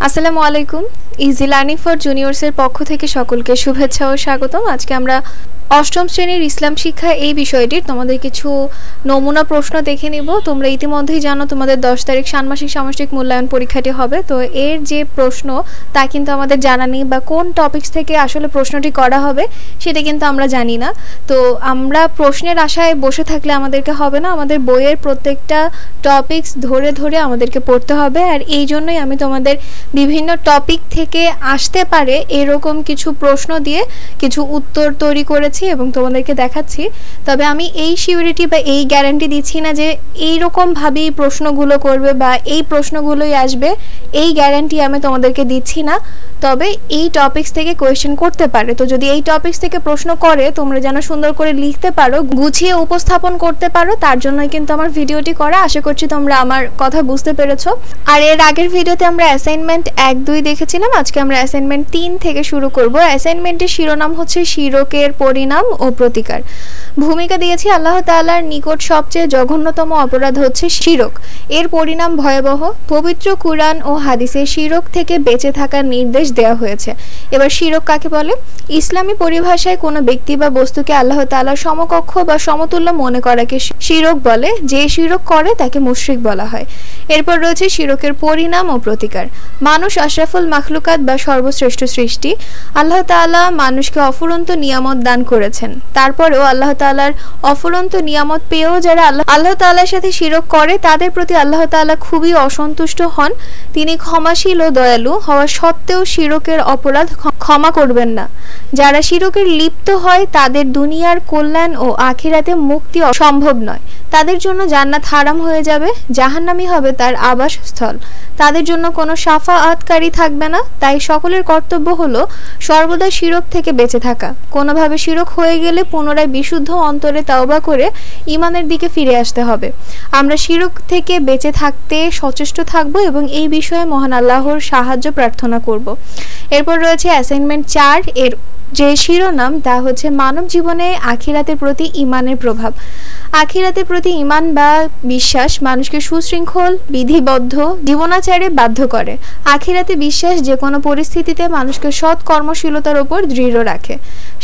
আসসালামু আলাইকুম। Easy learning for জুনিয়র্সের পক্ষ থেকে সকলকে শুভেচ্ছা ও স্বাগতম। আজকে আমরা অষ্টম শ্রেণীর ইসলাম শিক্ষা এই বিষয়টির তোমাদের কিছু নমুনা প্রশ্ন দেখে নিব। তোমরা ইতিমধ্যেই জানো তোমাদের 10 তারিখ ষান্মাসিক সামষ্টিক মূল্যায়ন পরীক্ষাটি হবে। তো এর যে প্রশ্ন তা কিন্তু আমাদের জানা নেই, বা কোন টপিকস থেকে আসলে প্রশ্নটি করা হবে সেটা কিন্তু আমরা জানি না। তো আমরা প্রশ্নের আশায় বসে থাকলে আমাদেরকে হবে না, আমাদের বইয়ের প্রত্যেকটা টপিকস ধরে ধরে আমাদেরকে পড়তে হবে। আর এই জন্যই আমি তোমাদের বিভিন্ন টপিক থেকে আসতে পারে এরকম কিছু প্রশ্ন দিয়ে কিছু উত্তর তৈরি করেছি এবং তোমাদেরকে দেখাচ্ছি। তবে আমি এই সিউরিটি বা এই গ্যারান্টি দিচ্ছি না যে এইরকমভাবেই প্রশ্নগুলো করবে বা এই প্রশ্নগুলোই আসবে, এই গ্যারান্টি আমি তোমাদেরকে দিচ্ছি না। তবে এই টপিকস থেকে কোয়েশ্চেন করতে পারে। তো যদি এই টপিকস থেকে প্রশ্ন করে তোমরা যেন সুন্দর করে লিখতে পারো, গুছিয়ে উপস্থাপন করতে পারো, তার জন্যই কিন্তু আমার ভিডিওটি করা। আশা করছি তোমরা আমার কথা বুঝতে পেরেছো। আর এর আগের ভিডিওতে আমরা অ্যাসাইনমেন্ট 1-2 দেখেছিলাম, আজকে আমরা অ্যাসাইনমেন্ট 3 থেকে শুরু করব। অ্যাসাইনমেন্টের শিরোনাম হচ্ছে শিরকের পরিণাম ও প্রতিকার। ভূমিকা দিয়েছি আল্লাহ তাআলার নিকট সবচেয়ে জঘন্যতম অপরাধ হচ্ছে শিরক, এর পরিণাম ভয়াবহ। পবিত্র কুরআন ও হাদিসে শিরক থেকে বেঁচে থাকার নির্দেশ দেওয়া হয়েছে। এবার শিরক কাকে বলে? ইসলামী পরিভাষায় কোনো ব্যক্তি বা বস্তুকে আল্লাহ তাআলার সমকক্ষ বা সমতুল্য মনে করাকে শিরক বলে। যে শিরক করে তাকে মুশরিক বলা হয়। এরপর রয়েছে শিরকের পরিণাম ও প্রতিকার। মানুষ আশরাফুল মাখলুকাত বা সর্বশ্রেষ্ঠ সৃষ্টি। আল্লাহ তাআলা মানুষকে অফুরন্ত নিয়ামত দান করেছেন। তারপরেও আল্লাহ তাআলার অফুরন্ত নিয়ামত পেয়েও যারা আল্লাহ তাআলার সাথে শিরক করে তাদের প্রতি আল্লাহ তাআলা খুবই অসন্তুষ্ট হন। তিনি ক্ষমাশীল ও দয়ালু হওয়া সত্ত্বেও শিরকের অপরাধ ক্ষমা করবেন না। যারা শিরকের লিপ্ত হয় তাদের দুনিয়ার কল্যাণ ও আখিরাতে মুক্তি সম্ভব নয়। তাদের জন্য জান্নাত হারাম হয়ে যাবে, জাহান্নামই হবে তার আবাসস্থল। তাদের জন্য কোনো শাফাআতকারী থাকবে না। তাই সকলের কর্তব্য হলো সর্বদা শিরক থেকে বেঁচে থাকা। কোনোভাবে শিরক হয়ে গেলে পুনরায় বিশুদ্ধ অন্তরে তাওবা করে ঈমানের দিকে ফিরে আসতে হবে। আমরা শিরক থেকে বেঁচে থাকতে সচেষ্ট থাকব এবং এই বিষয়ে মহান আল্লাহর সাহায্য প্রার্থনা করব। এরপর রয়েছে অ্যাসাইনমেন্ট 4 এর যে শিরোনাম তা হচ্ছে মানব জীবনে আখিরাতের প্রতি ঈমানের প্রভাব। আখিরাতের প্রতি ঈমান বা বিশ্বাস মানুষকে সুশৃঙ্খল বিধিবদ্ধ জীবনাচারে বাধ্য করে। আখিরাতে বিশ্বাস যে কোনো পরিস্থিতিতে মানুষকে সৎ কর্মশীলতার উপর দৃঢ় রাখে।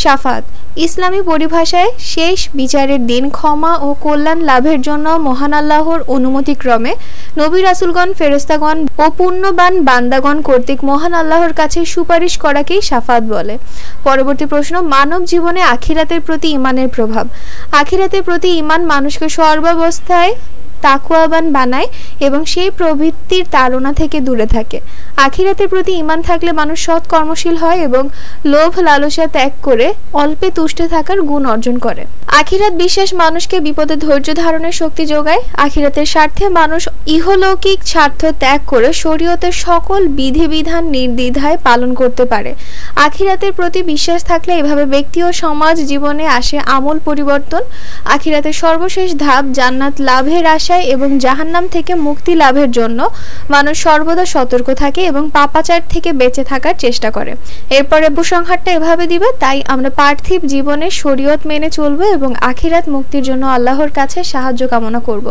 শাফাত ইসলামী পরিভাষায় শেষ বিচারের দিন ক্ষমা ও কল্যাণ লাভের জন্য মহান আল্লাহর অনুমতিক্রমে নবী রাসূলগণ, ফেরেশতাগণ ও পুণ্যবান বান্দাগণ কর্তৃক মহান আল্লাহর কাছে সুপারিশ করাকেই শাফাত বলে। পরবর্তী প্রশ্ন, মানব জীবনে আখিরাতের প্রতি ঈমানের প্রভাব। আখিরাতের প্রতি ঈমান মানুষকে সর্বাবস্থায় তাকওয়াবান বানায় এবং সেই প্রবৃত্তির তাড়না থেকে দূরে থাকে। আখিরাতের প্রতি ঈমান থাকলে মানুষ সৎ কর্মশীল হয় এবং লোভ লালসা ত্যাগ করে অল্পে তুষ্ট থাকার গুণ অর্জন করে। আখিরাত বিশ্বাস মানুষকে বিপদে ধৈর্য ধারণের শক্তি যোগায়। আখিরাতের স্বার্থে মানুষ ইহলৌকিক স্বার্থ ত্যাগ করে শরীয়তের সকল বিধিবিধান নির্দ্বিধায় পালন করতে পারে। আখিরাতের প্রতি বিশ্বাস থাকলে এভাবে ব্যক্তি ও সমাজ জীবনে আসে আমূল পরিবর্তন। আখিরাতের সর্বশেষ ধাপ জান্নাত লাভের আশায় এবং জাহান্নাম থেকে মুক্তি লাভের জন্য মানুষ সর্বদা সতর্ক থাকে এবং পাপাচার থেকে বেঁচে থাকার চেষ্টা করে। এরপরে উপসংহারটা এভাবে দিবে, তাই আমরা পার্থিব জীবনে শরীয়ত মেনে চলবো এবং আখিরাত মুক্তির জন্য আল্লাহর কাছে সাহায্য কামনা করব।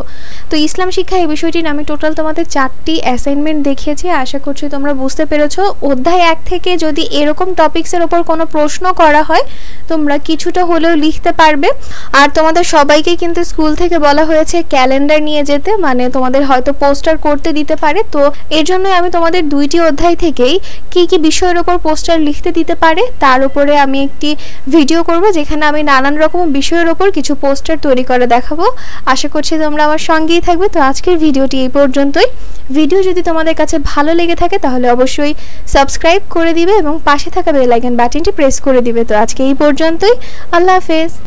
তো ইসলাম শিক্ষা এই বিষয়টি আমি টোটাল তোমাদের 4টি অ্যাসাইনমেন্ট দেখিয়েছি। আশা করছি তোমরা বুঝতে পেরেছো। অধ্যায় 1 থেকে যদি এরকম টপিকসের উপর কোনো প্রশ্ন করা হয় তোমরা কিছুটা হলেও লিখতে পারবে। আর তোমাদের সবাইকে কিন্তু স্কুল থেকে বলা হয়েছে ক্যালেন্ডার নিয়ে যেতে, মানে তোমাদের হয়তো পোস্টার করতে দিতে পারে। তো এর জন্য আমি তোমাদের 2টি অধ্যায় থেকেই কি কি বিষয়ের উপর পোস্টার লিখতে দিতে পারে তার উপরে আমি একটি ভিডিও করব, যেখানে আমি নানান রকম বিষয়ের উপর কিছু পোস্টার তৈরি করে দেখাবো। আশা করছি তোমরা আমার সঙ্গেই থাকবে। তো আজকের ভিডিওটি এই পর্যন্তই। ভিডিও যদি তোমাদের কাছে ভালো লেগে থাকে তাহলে অবশ্যই সাবস্ক্রাইব করে দিবে এবং পাশে থাকা বেল আইকন বাটনটি প্রেস করে দিবে। তো আজকে এই পর্যন্তই। আল্লাহ হাফেজ।